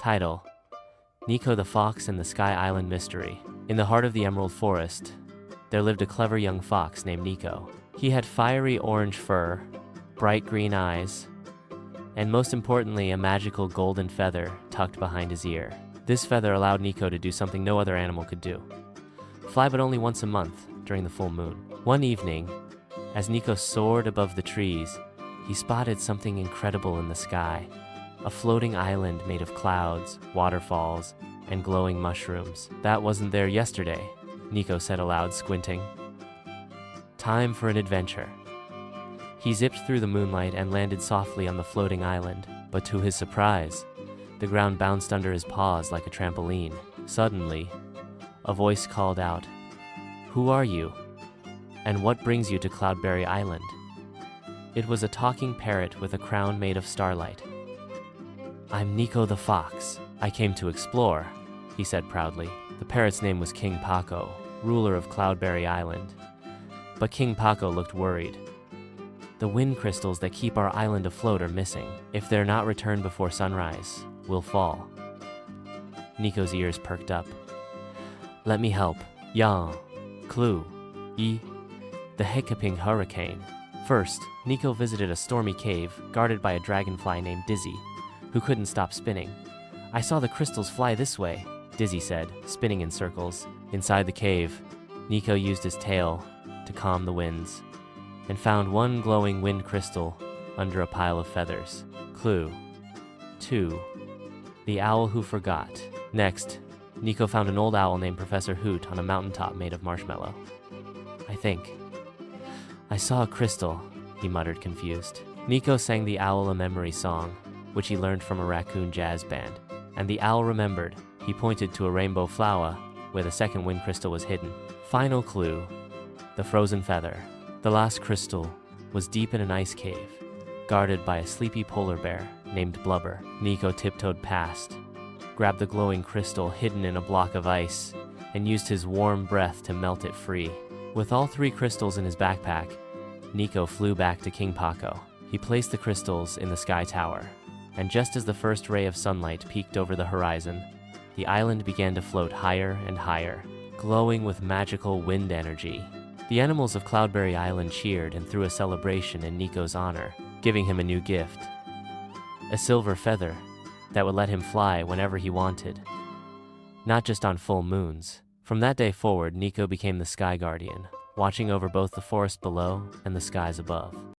Title: Niko the Fox and the Sky Island Mystery. In the heart of the Emerald Forest, there lived a clever young fox named Niko. He had fiery orange fur, bright green eyes, and most importantly, a magical golden feather tucked behind his ear. This feather allowed Niko to do something no other animal could do: fly but only once a month during the full moon. One evening, as Niko soared above the trees, he spotted something incredible in the sky: a floating island made of clouds, waterfalls, and glowing mushrooms. That wasn't there yesterday, Niko said aloud, squinting. Time for an adventure. He zipped through the moonlight and landed softly on the floating island, but to his surprise, the ground bounced under his paws like a trampoline. Suddenly, a voice called out, "Who are you? And what brings you to Cloudberry Island?" It was a talking parrot with a crown made of starlight. "I'm Niko the Fox. I came to explore," he said proudly. The parrot's name was King Paco, ruler of Cloudberry Island. But King Paco looked worried. "The wind crystals that keep our island afloat are missing. If they're not returned before sunrise, we'll fall." Niko's ears perked up. "Let me help. Yang, Clue, Yi, the hiccuping hurricane." First, Niko visited a stormy cave guarded by a dragonfly named Dizzy, who couldn't stop spinning. "I saw the crystals fly this way," Dizzy said, spinning in circles. Inside the cave, Niko used his tail to calm the winds and found one glowing wind crystal under a pile of feathers. Clue 2. The Owl Who Forgot. Next, Niko found an old owl named Professor Hoot on a mountaintop made of marshmallow. I saw a crystal," he muttered, confused. Niko sang the owl a memory song, which he learned from a raccoon jazz band. And the owl remembered. He pointed to a rainbow flower where the second wind crystal was hidden. Final clue: the frozen feather. The last crystal was deep in an ice cave, guarded by a sleepy polar bear named Blubber. Niko tiptoed past, grabbed the glowing crystal hidden in a block of ice, and used his warm breath to melt it free. With all 3 crystals in his backpack, Niko flew back to King Paco. He placed the crystals in the sky tower, and just as the first ray of sunlight peeked over the horizon, the island began to float higher and higher, glowing with magical wind energy. The animals of Cloudberry Island cheered and threw a celebration in Niko's honor, giving him a new gift: a silver feather that would let him fly whenever he wanted, not just on full moons. From that day forward, Niko became the Sky Guardian, watching over both the forest below and the skies above.